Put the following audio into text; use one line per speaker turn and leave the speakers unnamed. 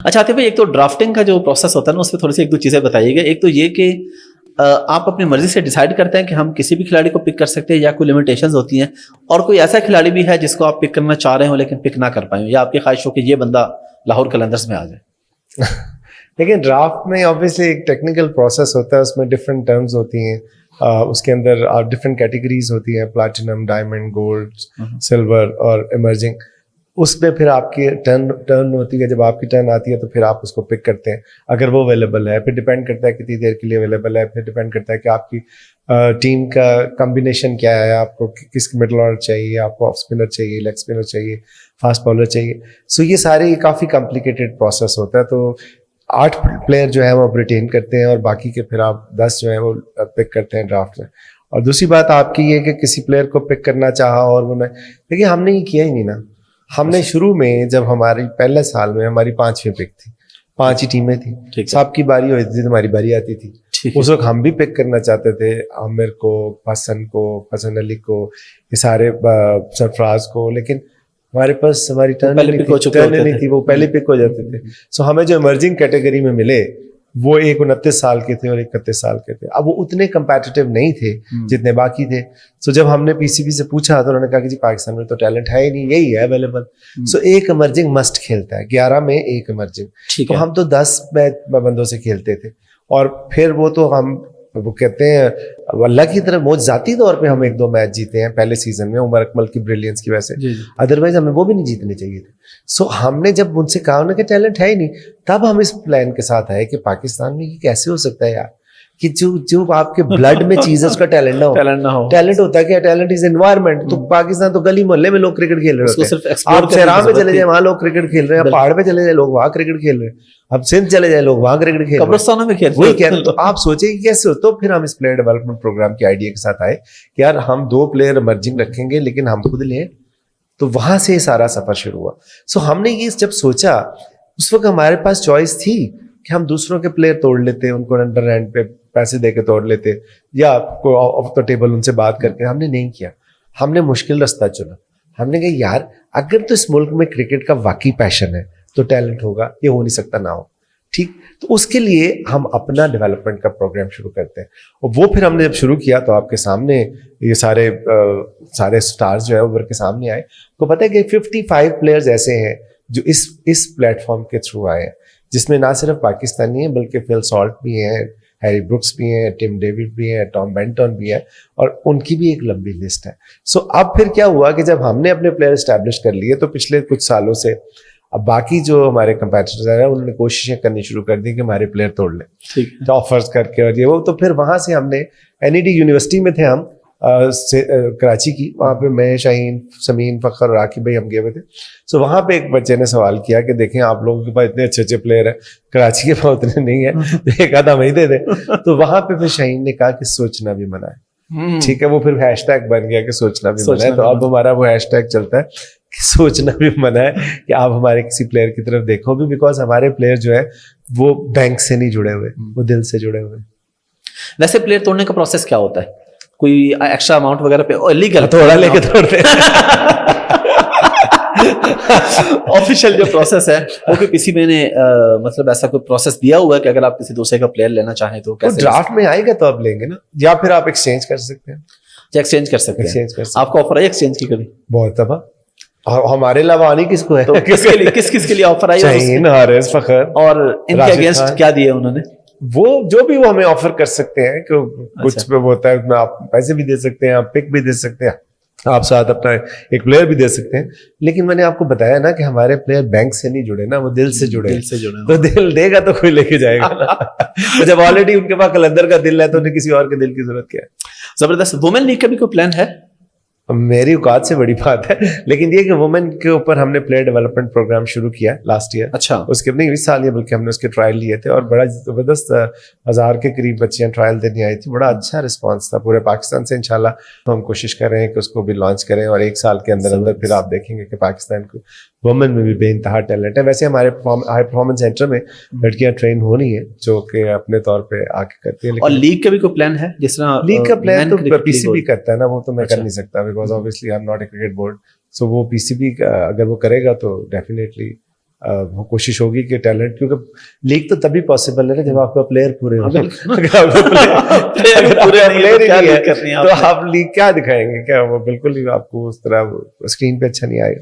اچھا آتے بھائی، ایک تو ڈرافٹنگ کا جو پروسیس ہوتا ہے نا، اس میں تھوڑی سی ایک دو چیزیں بتائیے گا. ایک تو یہ کہ آپ اپنی مرضی سے ڈیسائیڈ کرتے ہیں کہ ہم کسی بھی کھلاڑی کو پک کر سکتے ہیں یا کوئی لمیٹیشنز ہوتی ہیں، اور کوئی ایسا کھلاڑی بھی ہے جس کو آپ پک کرنا چاہ رہے ہوں لیکن پک نہ کر پائیں، یا آپ کی خواہش ہو کہ یہ بندہ لاہور قلندرز میں آ جائے؟
لیکن ڈرافٹ میں آبویسلی ایک ٹیکنیکل پروسیس ہوتا ہے، اس میں ڈفرینٹ ٹرمز ہوتی ہیں، اس کے اندر ڈفرینٹ کیٹیگریز ہوتی ہیں، پلاٹینم، ڈائمنڈ، گولڈ، سلور اور ایمرجنگ. اس میں پھر آپ کی ٹرن ہوتی ہے، جب آپ کی ٹرن آتی ہے تو پھر آپ اس کو پک کرتے ہیں اگر وہ اویلیبل ہے. پھر ڈپینڈ کرتا ہے کتنی دیر کے لیے اویلیبل ہے، پھر ڈپینڈ کرتا ہے کہ آپ کی ٹیم کا کمبینیشن کیا ہے، آپ کو کس مڈل آرڈر چاہیے، آپ کو آف اسپنر چاہیے، لیگ اسپنر چاہیے، فاسٹ بالر چاہیے. سو یہ سارے کافی کمپلیکیٹڈ پروسیس ہوتا ہے. تو 8 پلیئر جو ہے وہ ریٹین کرتے ہیں اور باقی کے پھر آپ 10 جو ہیں وہ پک کرتے ہیں ڈرافٹ میں. اور دوسری بات آپ کی یہ کہ کسی پلیئر کو پک کرنا چاہا اور وہ دیکھیے ہم نے یہ کیا ہی نہیں نا. ہم نے شروع میں جب ہماری پہلے سال میں ہماری 5ویں پک تھی، 5 ہی ٹیمیں تھیں، سب کی باری ہوتی تھی، ہماری باری آتی تھی. اس وقت ہم بھی پک کرنا چاہتے تھے عامر کو، حسن علی کو، یہ سارے سرفراز کو، لیکن ہمارے پاس ہماری ٹرن نہیں تھی، وہ پہلے پک ہو جاتے تھے. سو ہمیں جو ایمرجنگ کیٹیگری میں ملے وہ ایک 29 سال کے تھے اور 31 سال کے تھے. اب وہ اتنے کمپیٹیٹیو نہیں تھے جتنے باقی تھے. سو جب ہم نے پی سی بی سے پوچھا تو انہوں نے کہا کہ جی پاکستان میں تو ٹیلنٹ ہے ہی نہیں، یہی ہے اویلیبل. سو ایک ایمرجنگ مسٹ کھیلتا ہے، 11 میں ایک ایمرجنگ. تو ہم تو 10 بندوں سے کھیلتے تھے، اور پھر وہ تو ہم وہ کہتے ہیں اللہ کی طرف موج ذاتی طور پہ ہم 1-2 میچ جیتے ہیں پہلے سیزن میں عمر اکمل کی بریلینس کی وجہ سے، ادروائز ہمیں وہ بھی نہیں جیتنے چاہیے تھے. سو ہم نے جب ان سے کہا انہوں نے کہ ٹیلنٹ ہے ہی نہیں، تب ہم اس پلان کے ساتھ آئے کہ پاکستان میں یہ کیسے ہو سکتا ہے یار کہ جو آپ کے بلڈ میں چیز ہے اس کا ٹیلنٹ نہ ہو. ٹیلنٹ ہوتا ہے کہ ٹیلنٹ از انوائرمنٹ. تو پاکستان تو گلی محلے میں لوگ کرکٹ کھیل رہے ہوتے ہیں، آپ سیرام میں چلے جائیں وہاں لوگ کرکٹ کھیل رہے ہیں، پہاڑ پہ چلے جائیں لوگ وہاں کرکٹ کھیل رہے ہیں، اب سندھ چلے جائیں لوگ وہاں کرکٹ کھیل رہے ہیں،
قبرستانوں میں کھیل
وہی کہہ رہے ہیں. تو آپ سوچیں کہ کیسے ہو. تو پھر ہم اس پلیئر ڈیولپمنٹ پروگرام کے آئیڈیا کے ساتھ آئے کہ یار ہم 2 پلیئر ایمرجنگ رکھیں گے لیکن ہم خود لیں. تو وہاں سے یہ سارا سفر شروع ہوا. سو ہم نے یہ جب سوچا اس وقت ہمارے پاس چوائس تھی کہ ہم دوسروں کے پلیئر توڑ لیتے، ان کو انڈر ہینڈ پہ پیسے دے کے توڑ لیتے، یا کوئی آف دا ٹیبل ان سے بات کر کے. ہم نے نہیں کیا، ہم نے مشکل رستہ چنا. ہم نے کہا یار اگر تو اس ملک میں کرکٹ کا واقعی پیشن ہے تو ٹیلنٹ ہوگا، یہ ہو نہیں سکتا نہ ہو. ٹھیک، تو اس کے لیے ہم اپنا ڈیولپمنٹ کا پروگرام شروع کرتے ہیں. اور وہ پھر ہم نے جب شروع کیا تو آپ کے سامنے یہ سارے سٹارز جو ہے اوپر کے سامنے آئے. کو پتہ ہے کہ 55 پلیئرز ایسے ہیں جو اس پلیٹ فارم کے تھرو آئے ہیں، جس میں نہ صرف پاکستانی ہیں بلکہ فل سالٹ بھی ہیں، ہیری بروکس بھی ہیں، ٹم ڈیوڈ بھی ہیں، ٹام بینٹن بھی ہے، اور ان کی بھی ایک لمبی لسٹ ہے. سو اب پھر کیا ہوا کہ جب ہم نے اپنے پلیئر اسٹیبلش کر لیے تو پچھلے کچھ سالوں سے اب باقی جو ہمارے کمپیٹیٹرز ہیں انہوں نے کوششیں کرنی شروع کر دی کہ ہمارے پلیئر توڑ لیں، آفرز کر کے اور یہ وہ. تو پھر وہاں سے ہم نے NED یونیورسٹی میں تھے ہم کراچی کی، وہاں پہ میں، شاہین، سمین، فخر، راکب بھائی ہم گئے ہوئے تھے. سو وہاں پہ ایک بچے نے سوال کیا کہ دیکھیں آپ لوگوں کے پاس اتنے اچھے پلیئر ہیں، کراچی کے پاس اتنے نہیں ہیں، ایک آدھا ہمیں دے دیں. تو وہاں پہ پھر شاہین نے کہا کہ سوچنا بھی منع ہے. ٹھیک ہے، وہ پھر ہیش ٹیگ بن گیا کہ سوچنا بھی منع ہے. تو اب ہمارا وہ ہیش ٹیگ چلتا ہے کہ سوچنا بھی منع ہے کہ آپ ہمارے کسی پلیئر کی طرف دیکھو بھی، بیکاز ہمارے پلیئر جو ہے وہ بینک سے نہیں جڑے ہوئے، وہ دل سے جڑے ہوئے.
ویسے پلیئر توڑنے کا پروسیس کیا ہوتا ہے؟ کوئی ایکسٹرا اماؤنٹ وغیرہ پہ لیگل
تھوڑا لے کے توڑتے ہیں؟
آفیشیل جو پروسیس ہے وہ کوئی کسی میں نے مطلب ایسا کوئی پروسیس دیا ہوا ہے کہ اگر آپ کسی دوسرے کا پلیئر لینا چاہیں تو کیسے؟
ڈرافٹ میں آئے گا تو آپ لیں گے نا، یا پھر آپ ایکسچینج کر سکتے ہیں.
ایکسچینج کر سکتے ہیں. آپ کو آفر ہے ایکسچینج کی کبھی؟
بہت دفعہ. ہمارے علاوہ آنی کس کو ہے؟
کس کے لیے آفر آئی؟
شاہین، حارث، فخر.
اور ان کے اگینسٹ کیا دیا انہوں نے؟
وہ جو بھی وہ ہمیں آفر کر سکتے ہیں کہ کچھ پہ ہوتا ہے آپ پیسے بھی دے سکتے ہیں، آپ پک بھی دے سکتے ہیں، آپ ساتھ اپنا ایک پلیئر بھی دے سکتے ہیں. لیکن میں نے آپ کو بتایا نا کہ ہمارے پلیئر بینک سے نہیں جڑے نا، وہ دل سے جڑے. تو دل دے گا تو کوئی لے کے جائے گا. تو جب آلریڈی ان کے پاس قلندر کا دل ہے تو انہیں کسی اور کے دل کی ضرورت کیا ہے؟
زبردست. وومن لیگ کا بھی کوئی پلان ہے؟
میری اوقات سے بڑی بات ہے، لیکن یہ کہ وومن کے اوپر ہم نے پلیئر ڈیولپمنٹ پروگرام شروع کیا لاسٹ ایئر.
اچھا.
اس کے نہیں اس سال یہ بلکہ ہم نے اس کے ٹرائل لیے تھے اور بڑا زبردست 1000 کے قریب بچیاں ٹرائل دینے آئی تھی. بڑا اچھا رسپانس تھا پورے پاکستان سے. انشاءاللہ ہم کوشش کر رہے ہیں کہ اس کو بھی لانچ کریں اور 1 سال کے اندر پھر آپ دیکھیں گے کہ پاکستان کو وومن میں بھی بے انتہا ٹیلنٹ ہے. ویسے ہمارے ہائی پرفارمنس سینٹر میں لڑکیاں ٹرین ہو رہی ہیں جو کہ اپنے طور پہ آ کے کرتی ہیں.
اور لیگ کا بھی کوئی پلان ہے؟ جس طرح
لیگ کا پلان تو PCB کرتا ہے نا، وہ تو میں کر نہیں سکتا because obviously I'm not a cricket board. سو وہ PCB اگر وہ کرے گا تو ڈیفینیٹلی وہ کوشش ہوگی کہ ٹیلنٹ، کیونکہ لیگ تو تبھی پاسبل ہے نا جب آپ کا پلیئر پورے ہوں. اگر آپ کا پلیئر ہی نہیں ہے تو آپ لیگ کیا دکھائیں گے؟ کیا وہ بالکل ہی آپ کو اس طرح اسکرین پہ اچھا نہیں آئے گا.